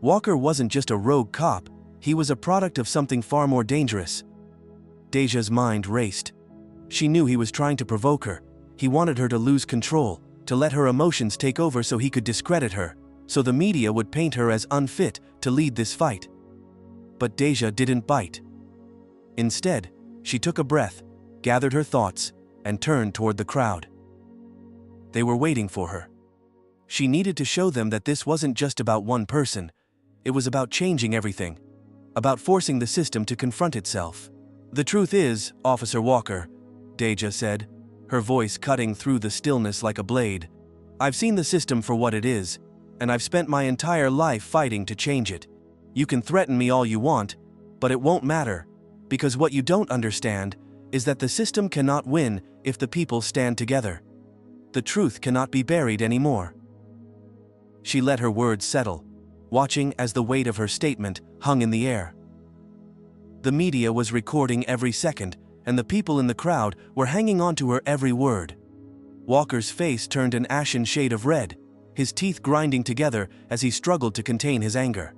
Walker wasn't just a rogue cop, he was a product of something far more dangerous. Deja's mind raced. She knew he was trying to provoke her. He wanted her to lose control, to let her emotions take over so he could discredit her, so the media would paint her as unfit to lead this fight. But Deja didn't bite. Instead, she took a breath, gathered her thoughts, and turned toward the crowd. They were waiting for her. She needed to show them that this wasn't just about one person, it was about changing everything, about forcing the system to confront itself. "The truth is, Officer Walker," Deja said, her voice cutting through the stillness like a blade, "I've seen the system for what it is, and I've spent my entire life fighting to change it. You can threaten me all you want, but it won't matter, because what you don't understand is that the system cannot win if the people stand together. The truth cannot be buried anymore." She let her words settle, watching as the weight of her statement hung in the air. The media was recording every second, and the people in the crowd were hanging on to her every word. Walker's face turned an ashen shade of red, his teeth grinding together as he struggled to contain his anger.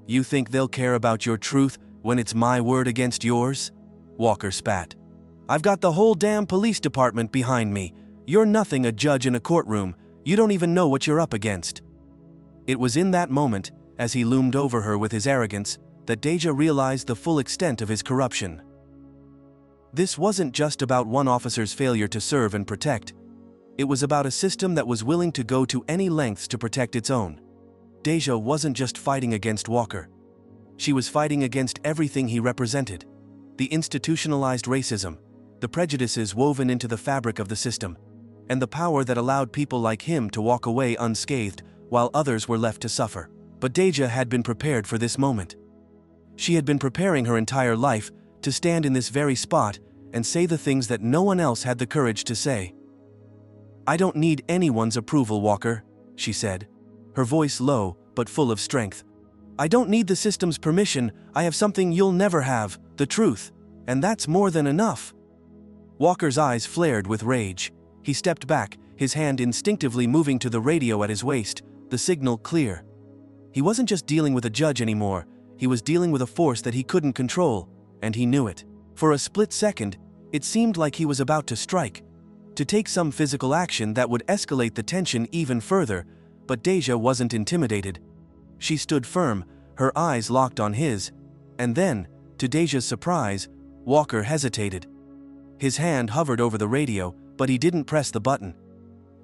"You think they'll care about your truth when it's my word against yours?" Walker spat. "I've got the whole damn police department behind me. You're nothing, a judge in a courtroom. You don't even know what you're up against." It was in that moment, as he loomed over her with his arrogance, that Deja realized the full extent of his corruption. This wasn't just about one officer's failure to serve and protect. It was about a system that was willing to go to any lengths to protect its own. Deja wasn't just fighting against Walker. She was fighting against everything he represented. The institutionalized racism, the prejudices woven into the fabric of the system, and the power that allowed people like him to walk away unscathed while others were left to suffer. But Deja had been prepared for this moment. She had been preparing her entire life to stand in this very spot and say the things that no one else had the courage to say. "I don't need anyone's approval, Walker," she said, her voice low but full of strength. "I don't need the system's permission. I have something you'll never have, the truth, and that's more than enough." Walker's eyes flared with rage. He stepped back, his hand instinctively moving to the radio at his waist, the signal clear. He wasn't just dealing with a judge anymore, he was dealing with a force that he couldn't control, and he knew it. For a split second, it seemed like he was about to strike, to take some physical action that would escalate the tension even further, but Deja wasn't intimidated. She stood firm, her eyes locked on his, and then, to Deja's surprise, Walker hesitated. His hand hovered over the radio, but he didn't press the button.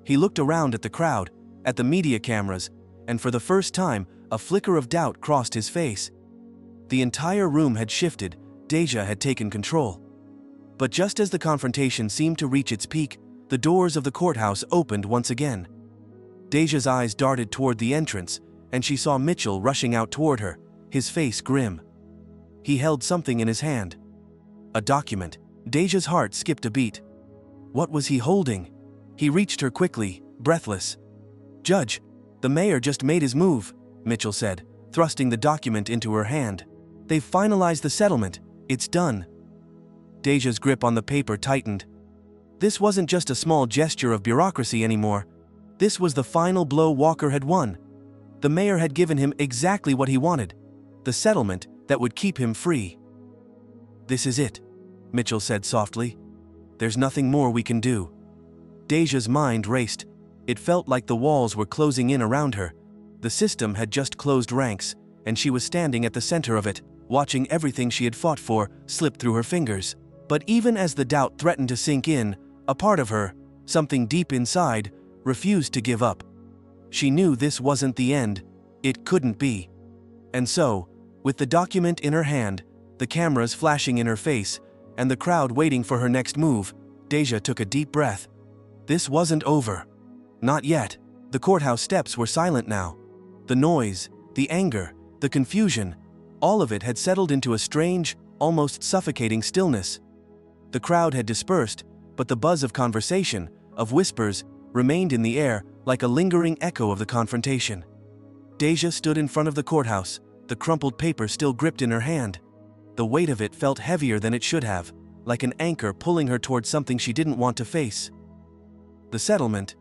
He looked around at the crowd, at the media cameras, and for the first time, a flicker of doubt crossed his face. The entire room had shifted, Deja had taken control. But just as the confrontation seemed to reach its peak, the doors of the courthouse opened once again. Deja's eyes darted toward the entrance, and she saw Mitchell rushing out toward her, his face grim. He held something in his hand. A document. Deja's heart skipped a beat. What was he holding? He reached her quickly, breathless. "Judge, the mayor just made his move," Mitchell said, thrusting the document into her hand. They've finalized the settlement. It's done. Deja's grip on the paper tightened. This wasn't just a small gesture of bureaucracy anymore. This was the final blow Walker had won. The mayor had given him exactly what he wanted. The settlement that would keep him free. "This is it," Mitchell said softly. "There's nothing more we can do." Deja's mind raced. It felt like the walls were closing in around her. The system had just closed ranks, and she was standing at the center of it, watching everything she had fought for slip through her fingers. But even as the doubt threatened to sink in, a part of her, something deep inside, refused to give up. She knew this wasn't the end. It couldn't be. And so, with the document in her hand, the cameras flashing in her face, and the crowd waiting for her next move, Deja took a deep breath. This wasn't over. Not yet. The courthouse steps were silent now. The noise, the anger, the confusion, all of it had settled into a strange, almost suffocating stillness. The crowd had dispersed, but the buzz of conversation, of whispers, remained in the air like a lingering echo of the confrontation. Deja stood in front of the courthouse, the crumpled paper still gripped in her hand. The weight of it felt heavier than it should have, like an anchor pulling her towards something she didn't want to face. The settlement.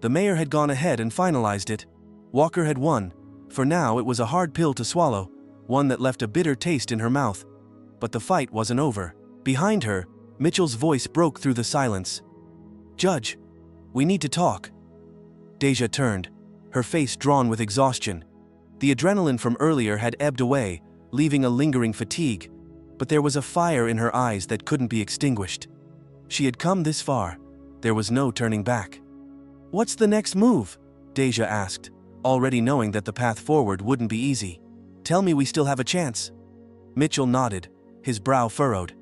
The mayor had gone ahead and finalized it. Walker had won. For now it was a hard pill to swallow, one that left a bitter taste in her mouth. But the fight wasn't over. Behind her, Mitchell's voice broke through the silence. "Judge, we need to talk." Deja turned, her face drawn with exhaustion. The adrenaline from earlier had ebbed away, leaving a lingering fatigue, but there was a fire in her eyes that couldn't be extinguished. She had come this far. There was no turning back. "What's the next move?" Deja asked, already knowing that the path forward wouldn't be easy. "Tell me we still have a chance." Mitchell nodded, his brow furrowed.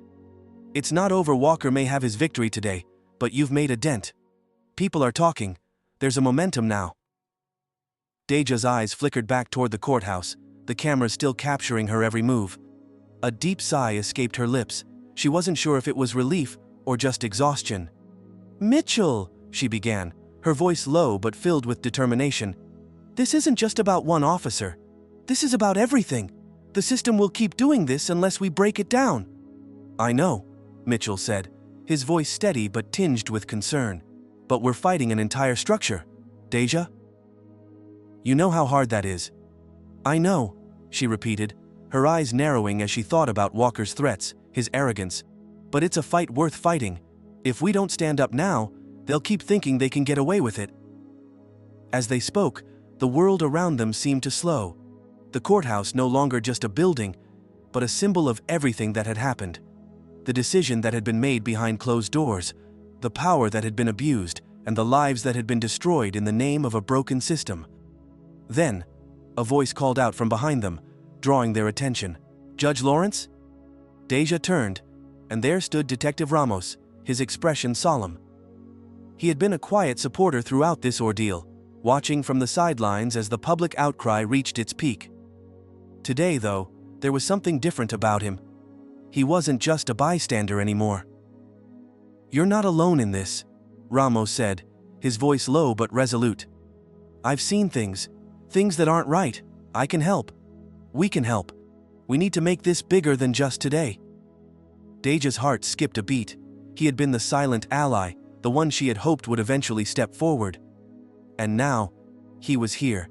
"It's not over. Walker may have his victory today, but you've made a dent. People are talking. There's a momentum now." Deja's eyes flickered back toward the courthouse, the camera still capturing her every move. A deep sigh escaped her lips. She wasn't sure if it was relief or just exhaustion. "Mitchell," she began, her voice low but filled with determination. "This isn't just about one officer. This is about everything. The system will keep doing this unless we break it down." "I know," Mitchell said, his voice steady but tinged with concern. "But we're fighting an entire structure, Deja. You know how hard that is." "I know," she repeated, her eyes narrowing as she thought about Walker's threats, his arrogance. "But it's a fight worth fighting. If we don't stand up now, they'll keep thinking they can get away with it." As they spoke, the world around them seemed to slow. The courthouse no longer just a building, but a symbol of everything that had happened. The decision that had been made behind closed doors, the power that had been abused, and the lives that had been destroyed in the name of a broken system. Then, a voice called out from behind them, drawing their attention. "Judge Lawrence?" Deja turned, and there stood Detective Ramos, his expression solemn. He had been a quiet supporter throughout this ordeal, watching from the sidelines as the public outcry reached its peak. Today, though, there was something different about him. He wasn't just a bystander anymore. "You're not alone in this," Ramos said, his voice low but resolute. "I've seen things that aren't right. I can help. We can help. We need to make this bigger than just today." Deja's heart skipped a beat. He had been the silent ally, the one she had hoped would eventually step forward. And now, he was here,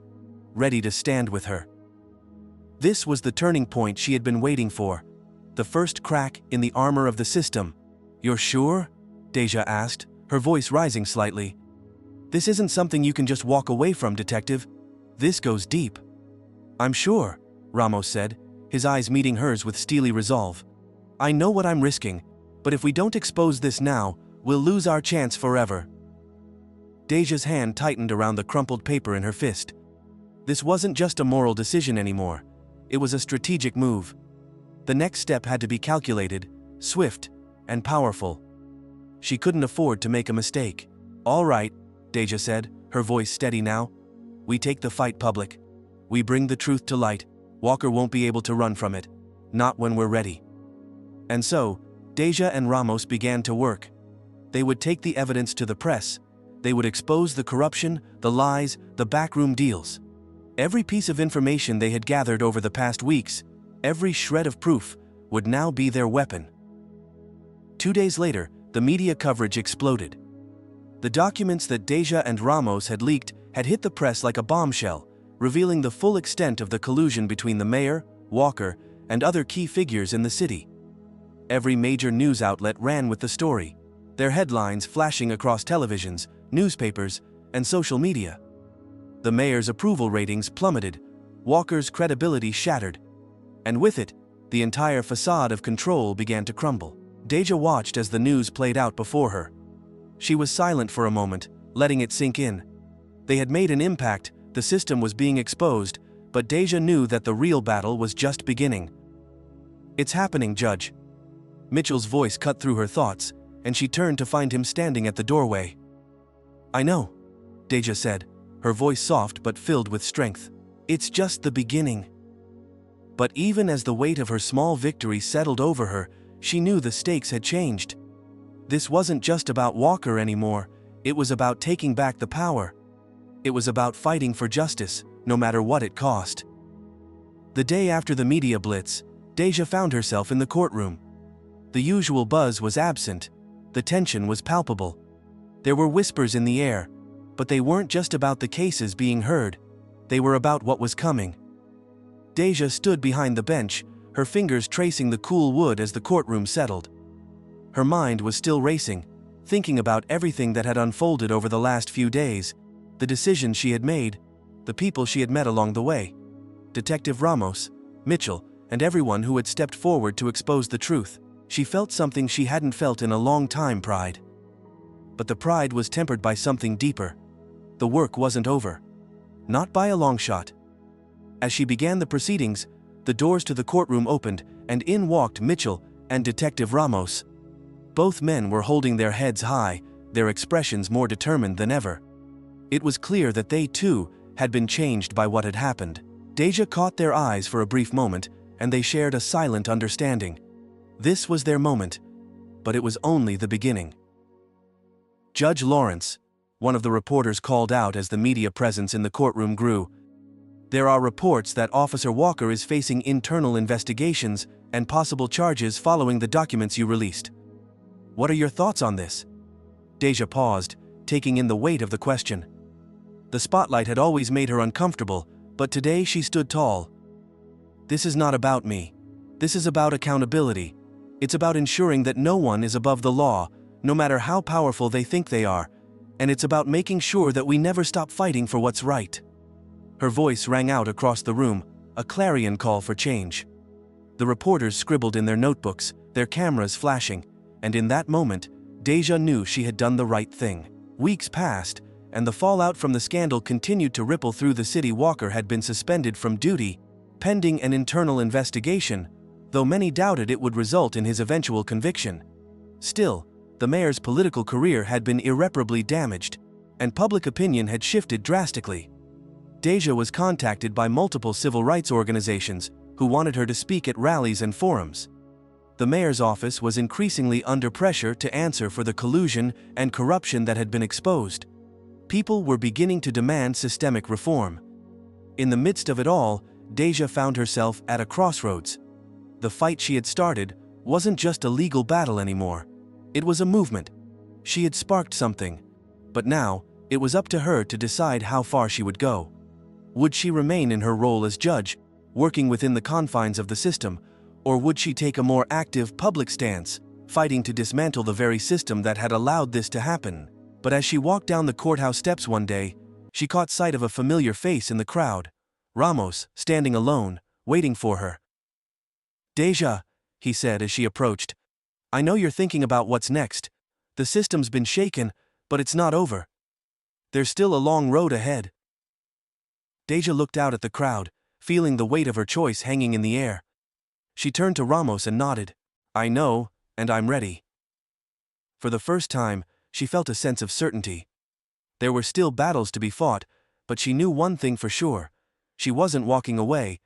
ready to stand with her. This was the turning point she had been waiting for. The first crack in the armor of the system. "You're sure?" Deja asked, her voice rising slightly. "This isn't something you can just walk away from, Detective. This goes deep." "I'm sure," Ramos said, his eyes meeting hers with steely resolve. "I know what I'm risking, but if we don't expose this now, we'll lose our chance forever." Deja's hand tightened around the crumpled paper in her fist. This wasn't just a moral decision anymore. It was a strategic move. The next step had to be calculated, swift, and powerful. She couldn't afford to make a mistake. "All right," Deja said, her voice steady now. "We take the fight public. We bring the truth to light. Walker won't be able to run from it. Not when we're ready." And so, Deja and Ramos began to work. They would take the evidence to the press. They would expose the corruption, the lies, the backroom deals. Every piece of information they had gathered over the past weeks, Every shred of proof would now be their weapon. 2 days later, the media coverage exploded. The documents that Deja and Ramos had leaked had hit the press like a bombshell, revealing the full extent of the collusion between the mayor, Walker, and other key figures in the city. Every major news outlet ran with the story, their headlines flashing across televisions, newspapers, and social media. The mayor's approval ratings plummeted, Walker's credibility shattered, and with it, the entire facade of control began to crumble. Deja watched as the news played out before her. She was silent for a moment, letting it sink in. They had made an impact, the system was being exposed, but Deja knew that the real battle was just beginning. "It's happening, Judge." Mitchell's voice cut through her thoughts, and she turned to find him standing at the doorway. "I know," Deja said, her voice soft but filled with strength. "It's just the beginning." But even as the weight of her small victory settled over her, she knew the stakes had changed. This wasn't just about Walker anymore, it was about taking back the power. It was about fighting for justice, no matter what it cost. The day after the media blitz, Deja found herself in the courtroom. The usual buzz was absent, the tension was palpable. There were whispers in the air, but they weren't just about the cases being heard, they were about what was coming. Deja stood behind the bench, her fingers tracing the cool wood as the courtroom settled. Her mind was still racing, thinking about everything that had unfolded over the last few days, the decisions she had made, the people she had met along the way. Detective Ramos, Mitchell, and everyone who had stepped forward to expose the truth. She felt something she hadn't felt in a long time: pride. But the pride was tempered by something deeper. The work wasn't over. Not by a long shot. As she began the proceedings, the doors to the courtroom opened, and in walked Mitchell and Detective Ramos. Both men were holding their heads high, their expressions more determined than ever. It was clear that they, too, had been changed by what had happened. Deja caught their eyes for a brief moment, and they shared a silent understanding. This was their moment, but it was only the beginning. "Judge Lawrence," one of the reporters called out as the media presence in the courtroom grew, "there are reports that Officer Walker is facing internal investigations and possible charges following the documents you released. What are your thoughts on this?" Deja paused, taking in the weight of the question. The spotlight had always made her uncomfortable, but today she stood tall. "This is not about me. This is about accountability. It's about ensuring that no one is above the law, no matter how powerful they think they are, and it's about making sure that we never stop fighting for what's right." Her voice rang out across the room, a clarion call for change. The reporters scribbled in their notebooks, their cameras flashing, and in that moment, Deja knew she had done the right thing. Weeks passed, and the fallout from the scandal continued to ripple through the city. Walker had been suspended from duty, pending an internal investigation, though many doubted it would result in his eventual conviction. Still, the mayor's political career had been irreparably damaged, and public opinion had shifted drastically. Deja was contacted by multiple civil rights organizations who wanted her to speak at rallies and forums. The mayor's office was increasingly under pressure to answer for the collusion and corruption that had been exposed. People were beginning to demand systemic reform. In the midst of it all, Deja found herself at a crossroads. The fight she had started wasn't just a legal battle anymore. It was a movement. She had sparked something. But now, it was up to her to decide how far she would go. Would she remain in her role as judge, working within the confines of the system, or would she take a more active public stance, fighting to dismantle the very system that had allowed this to happen? But as she walked down the courthouse steps one day, she caught sight of a familiar face in the crowd. Ramos, standing alone, waiting for her. "Deja," he said as she approached, "I know you're thinking about what's next. The system's been shaken, but it's not over. There's still a long road ahead." Deja looked out at the crowd, feeling the weight of her choice hanging in the air. She turned to Ramos and nodded. "I know, and I'm ready." For the first time, she felt a sense of certainty. There were still battles to be fought, but she knew one thing for sure. She wasn't walking away,